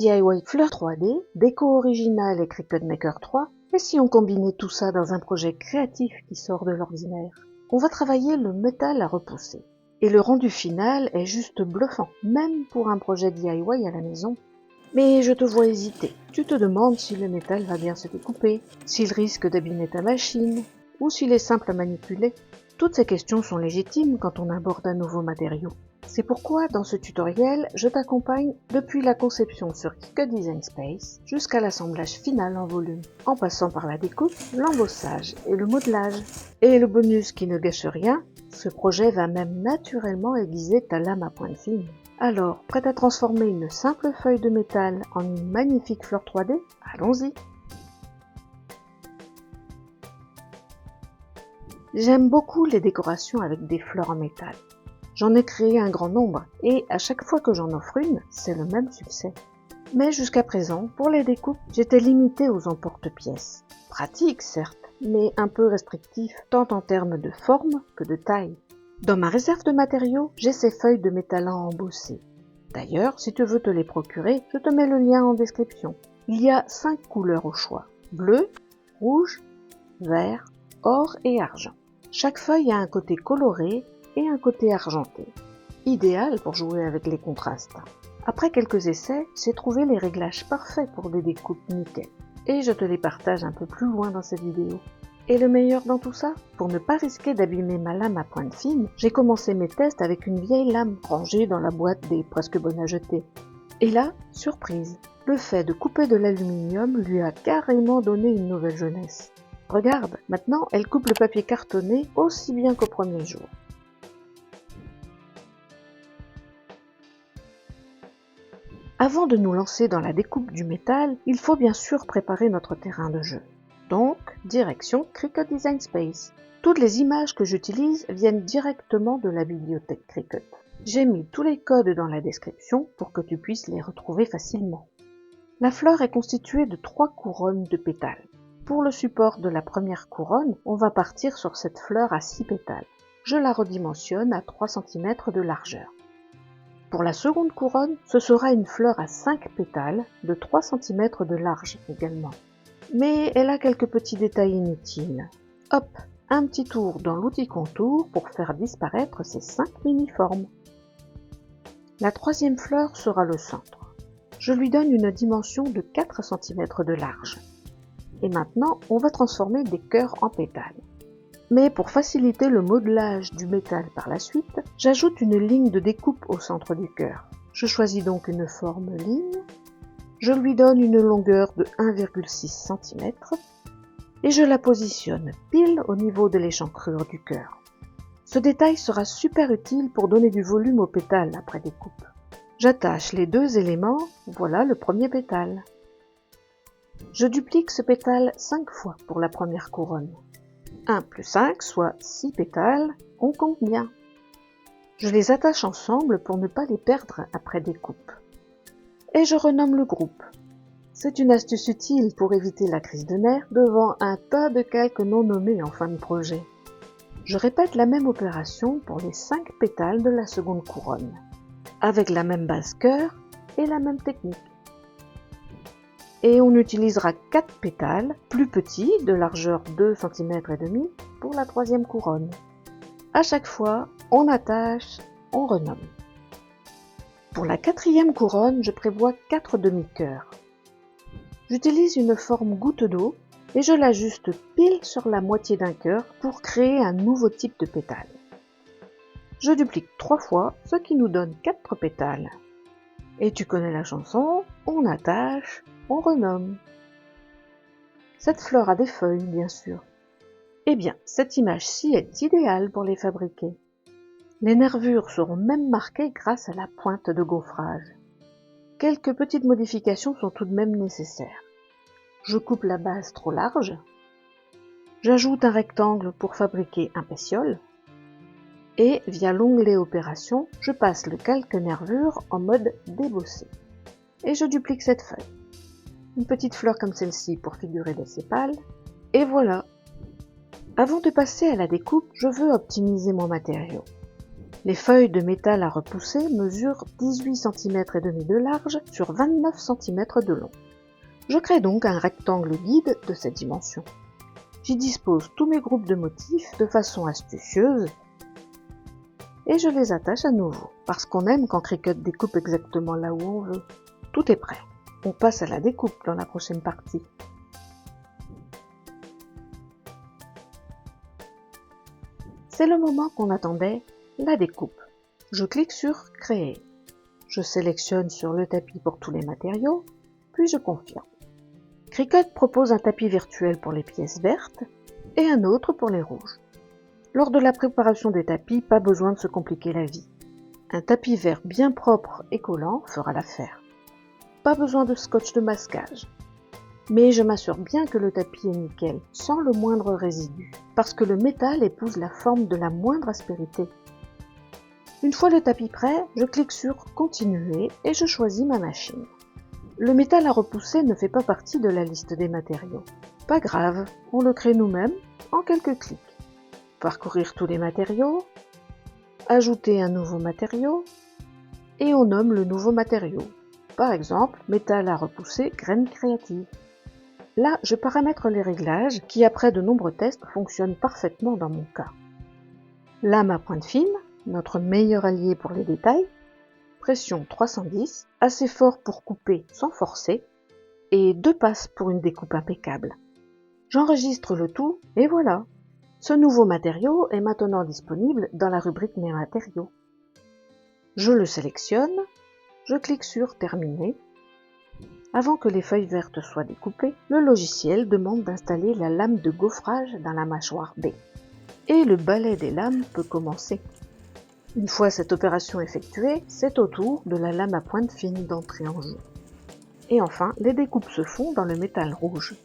DIY fleurs 3D, déco originale et Cricut Maker 3, et si on combinait tout ça dans un projet créatif qui sort de l'ordinaire? On va travailler le métal à repousser. Et le rendu final est juste bluffant, même pour un projet DIY à la maison. Mais je te vois hésiter. Tu te demandes si le métal va bien se découper, s'il risque d'abîmer ta machine, ou s'il est simple à manipuler. Toutes ces questions sont légitimes quand on aborde un nouveau matériau. C'est pourquoi, dans ce tutoriel, je t'accompagne depuis la conception sur Cricut Design Space jusqu'à l'assemblage final en volume, en passant par la découpe, l'embossage et le modelage. Et le bonus qui ne gâche rien, ce projet va même naturellement aiguiser ta lame à pointe fine. Alors, prête à transformer une simple feuille de métal en une magnifique fleur 3D? Allons-y! J'aime beaucoup les décorations avec des fleurs en métal. J'en ai créé un grand nombre, et à chaque fois que j'en offre une, c'est le même succès. Mais jusqu'à présent, pour les découpes, j'étais limitée aux emporte-pièces. Pratique, certes, mais un peu restrictif, tant en termes de forme que de taille. Dans ma réserve de matériaux, j'ai ces feuilles de métal à embosser. D'ailleurs, si tu veux te les procurer, je te mets le lien en description. Il y a 5 couleurs au choix: bleu, rouge, vert, or et argent. Chaque feuille a un côté coloré et un côté argenté, idéal pour jouer avec les contrastes. Après quelques essais, j'ai trouvé les réglages parfaits pour des découpes nickel, et je te les partage un peu plus loin dans cette vidéo. Et le meilleur dans tout ça, pour ne pas risquer d'abîmer ma lame à pointe fine, j'ai commencé mes tests avec une vieille lame rangée dans la boîte des presque bonnes à jeter. Et là, surprise, le fait de couper de l'aluminium lui a carrément donné une nouvelle jeunesse. Regarde, maintenant elle coupe le papier cartonné aussi bien qu'au premier jour. Avant de nous lancer dans la découpe du métal, il faut bien sûr préparer notre terrain de jeu. Donc, direction Cricut Design Space. Toutes les images que j'utilise viennent directement de la bibliothèque Cricut. J'ai mis tous les codes dans la description pour que tu puisses les retrouver facilement. La fleur est constituée de 3 couronnes de pétales. Pour le support de la première couronne, on va partir sur cette fleur à 6 pétales. Je la redimensionne à 3 cm de largeur. Pour la seconde couronne, ce sera une fleur à 5 pétales de 3 cm de large également. Mais elle a quelques petits détails inutiles. Hop, un petit tour dans l'outil contour pour faire disparaître ces 5 mini-formes. La troisième fleur sera le centre. Je lui donne une dimension de 4 cm de large. Et maintenant, on va transformer des cœurs en pétales. Mais pour faciliter le modelage du métal par la suite, j'ajoute une ligne de découpe au centre du cœur. Je choisis donc une forme ligne, je lui donne une longueur de 1,6 cm et je la positionne pile au niveau de l'échancrure du cœur. Ce détail sera super utile pour donner du volume au pétale après découpe. J'attache les 2 éléments, voilà le premier pétale. Je duplique ce pétale 5 fois pour la première couronne. 1 plus 5, soit 6 pétales, on compte bien. Je les attache ensemble pour ne pas les perdre après découpe. Et je renomme le groupe. C'est une astuce utile pour éviter la crise de nerfs devant un tas de calques non nommés en fin de projet. Je répète la même opération pour les 5 pétales de la seconde couronne, avec la même base cœur et la même technique. Et on utilisera 4 pétales, plus petits, de largeur 2 cm et demi, pour la troisième couronne. À chaque fois, on attache, on renomme. Pour la quatrième couronne, je prévois 4 demi-cœurs. J'utilise une forme goutte d'eau et je l'ajuste pile sur la moitié d'un cœur pour créer un nouveau type de pétale. Je duplique 3 fois, ce qui nous donne 4 pétales. Et tu connais la chanson, on attache, on renomme. Cette fleur a des feuilles, bien sûr. Eh bien, cette image-ci est idéale pour les fabriquer. Les nervures seront même marquées grâce à la pointe de gaufrage. Quelques petites modifications sont tout de même nécessaires. Je coupe la base trop large. J'ajoute un rectangle pour fabriquer un pétiole. Et, via l'onglet Opération, je passe le calque nervure en mode débossé. Et je duplique cette feuille. Une petite fleur comme celle-ci pour figurer les sépales. Et voilà. Avant de passer à la découpe, je veux optimiser mon matériau. Les feuilles de métal à repousser mesurent 18 cm et demi de large sur 29 cm de long. Je crée donc un rectangle guide de cette dimension. J'y dispose tous mes groupes de motifs de façon astucieuse et je les attache à nouveau, parce qu'on aime quand Cricut découpe exactement là où on veut. Tout est prêt. On passe à la découpe dans la prochaine partie. C'est le moment qu'on attendait, la découpe. Je clique sur Créer. Je sélectionne sur le tapis pour tous les matériaux, puis je confirme. Cricut propose un tapis virtuel pour les pièces vertes et un autre pour les rouges. Lors de la préparation des tapis, pas besoin de se compliquer la vie. Un tapis vert bien propre et collant fera l'affaire. Pas besoin de scotch de masquage. Mais je m'assure bien que le tapis est nickel, sans le moindre résidu, parce que le métal épouse la forme de la moindre aspérité. Une fois le tapis prêt, je clique sur Continuer et je choisis ma machine. Le métal à repousser ne fait pas partie de la liste des matériaux. Pas grave, on le crée nous-mêmes en quelques clics. Parcourir tous les matériaux, ajouter un nouveau matériau, et on nomme le nouveau matériau. Par exemple, métal à repousser, graine créative. Là, je paramètre les réglages qui, après de nombreux tests, fonctionnent parfaitement dans mon cas. Lame à pointe fine, notre meilleur allié pour les détails. Pression 310, assez fort pour couper sans forcer, et 2 passes pour une découpe impeccable. J'enregistre le tout, et voilà. Ce nouveau matériau est maintenant disponible dans la rubrique Mes matériaux. Je le sélectionne, je clique sur Terminer. Avant que les feuilles vertes soient découpées, le logiciel demande d'installer la lame de gaufrage dans la mâchoire B. Et le balai des lames peut commencer. Une fois cette opération effectuée, c'est au tour de la lame à pointe fine d'entrer en jeu. Et enfin, les découpes se font dans le métal rouge.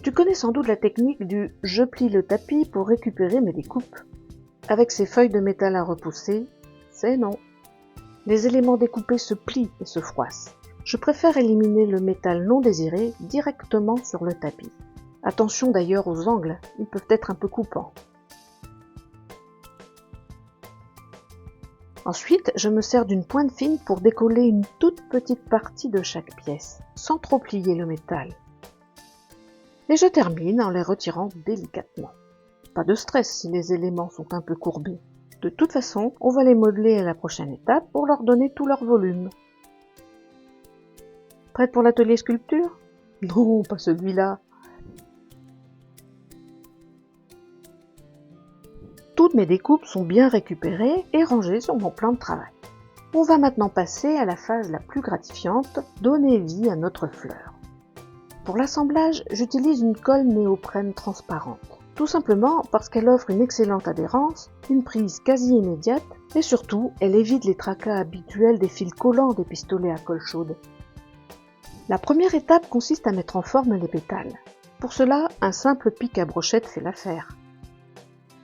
Tu connais sans doute la technique du « je plie le tapis pour récupérer mes découpes ». Avec ces feuilles de métal à repousser, c'est non. Les éléments découpés se plient et se froissent. Je préfère éliminer le métal non désiré directement sur le tapis. Attention d'ailleurs aux angles, ils peuvent être un peu coupants. Ensuite, je me sers d'une pointe fine pour décoller une toute petite partie de chaque pièce, sans trop plier le métal. Et je termine en les retirant délicatement. Pas de stress si les éléments sont un peu courbés. De toute façon, on va les modeler à la prochaine étape pour leur donner tout leur volume. Prête pour l'atelier sculpture? Non, pas celui-là. Toutes mes découpes sont bien récupérées et rangées sur mon plan de travail. On va maintenant passer à la phase la plus gratifiante, donner vie à notre fleur. Pour l'assemblage, j'utilise une colle néoprène transparente. Tout simplement parce qu'elle offre une excellente adhérence, une prise quasi immédiate et surtout, elle évite les tracas habituels des fils collants des pistolets à colle chaude. La première étape consiste à mettre en forme les pétales. Pour cela, un simple pic à brochette fait l'affaire.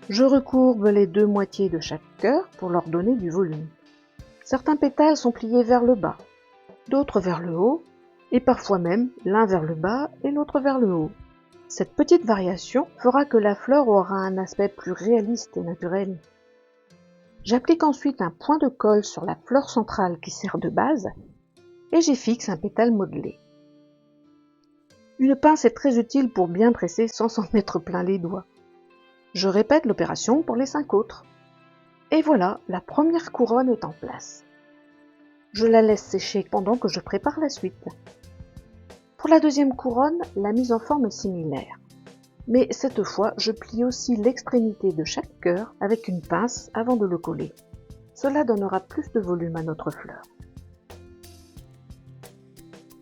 Je recourbe les 2 moitiés de chaque cœur pour leur donner du volume. Certains pétales sont pliés vers le bas, d'autres vers le haut, et parfois même l'un vers le bas et l'autre vers le haut. Cette petite variation fera que la fleur aura un aspect plus réaliste et naturel. J'applique ensuite un point de colle sur la fleur centrale qui sert de base, et j'y fixe un pétale modelé. Une pince est très utile pour bien presser sans s'en mettre plein les doigts. Je répète l'opération pour les 5 autres. Et voilà, la première couronne est en place. Je la laisse sécher pendant que je prépare la suite. Pour la deuxième couronne, la mise en forme est similaire. Mais cette fois, je plie aussi l'extrémité de chaque cœur avec une pince avant de le coller. Cela donnera plus de volume à notre fleur.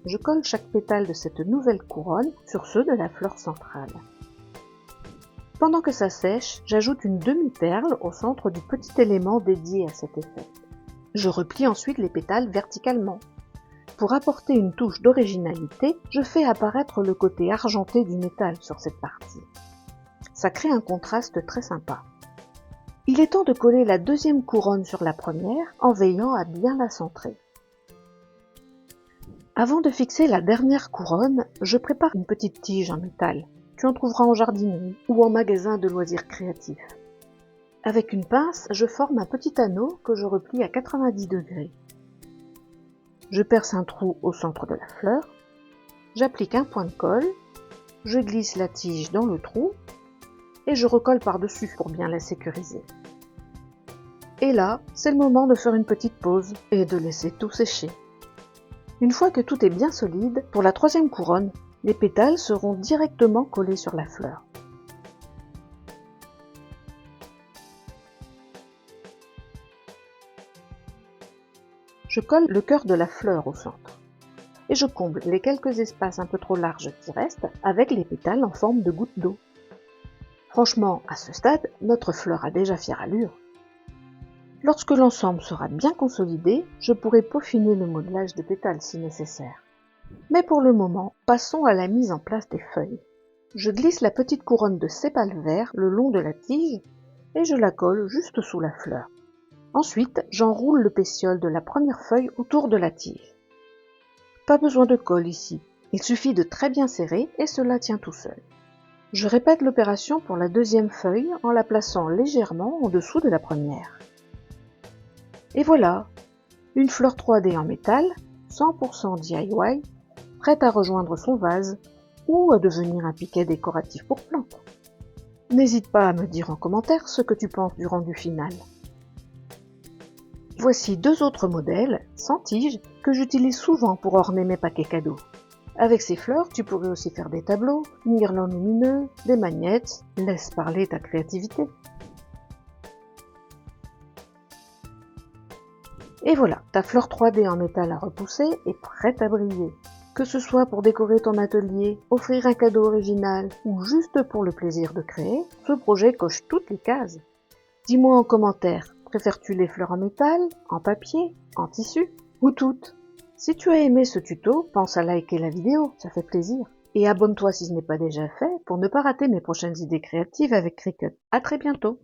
Je colle chaque pétale de cette nouvelle couronne sur ceux de la fleur centrale. Pendant que ça sèche, j'ajoute une demi-perle au centre du petit élément dédié à cet effet. Je replie ensuite les pétales verticalement. Pour apporter une touche d'originalité, je fais apparaître le côté argenté du métal sur cette partie. Ça crée un contraste très sympa. Il est temps de coller la deuxième couronne sur la première en veillant à bien la centrer. Avant de fixer la dernière couronne, je prépare une petite tige en métal. Tu en trouveras en jardinerie ou en magasin de loisirs créatifs. Avec une pince, je forme un petit anneau que je replie à 90 degrés. Je perce un trou au centre de la fleur, j'applique un point de colle, je glisse la tige dans le trou et je recolle par-dessus pour bien la sécuriser. Et là, c'est le moment de faire une petite pause et de laisser tout sécher. Une fois que tout est bien solide, pour la troisième couronne, les pétales seront directement collés sur la fleur. Je colle le cœur de la fleur au centre et je comble les quelques espaces un peu trop larges qui restent avec les pétales en forme de gouttes d'eau. Franchement, à ce stade, notre fleur a déjà fière allure. Lorsque l'ensemble sera bien consolidé, je pourrai peaufiner le modelage des pétales si nécessaire. Mais pour le moment, passons à la mise en place des feuilles. Je glisse la petite couronne de sépales verts le long de la tige et je la colle juste sous la fleur. Ensuite, j'enroule le pétiole de la première feuille autour de la tige. Pas besoin de colle ici, il suffit de très bien serrer et cela tient tout seul. Je répète l'opération pour la deuxième feuille en la plaçant légèrement en dessous de la première. Et voilà, une fleur 3D en métal, 100% DIY, prête à rejoindre son vase ou à devenir un piquet décoratif pour plantes. N'hésite pas à me dire en commentaire ce que tu penses du rendu final. Voici deux autres modèles, sans tige, que j'utilise souvent pour orner mes paquets cadeaux. Avec ces fleurs, tu pourrais aussi faire des tableaux, une guirlande lumineuse, des magnettes, laisse parler ta créativité. Et voilà, ta fleur 3D en métal à repousser est prête à briller. Que ce soit pour décorer ton atelier, offrir un cadeau original ou juste pour le plaisir de créer, ce projet coche toutes les cases. Dis-moi en commentaire, préfères-tu les fleurs en métal, en papier, en tissu ou toutes? Si tu as aimé ce tuto, pense à liker la vidéo, ça fait plaisir. Et abonne-toi si ce n'est pas déjà fait pour ne pas rater mes prochaines idées créatives avec Cricut. À très bientôt!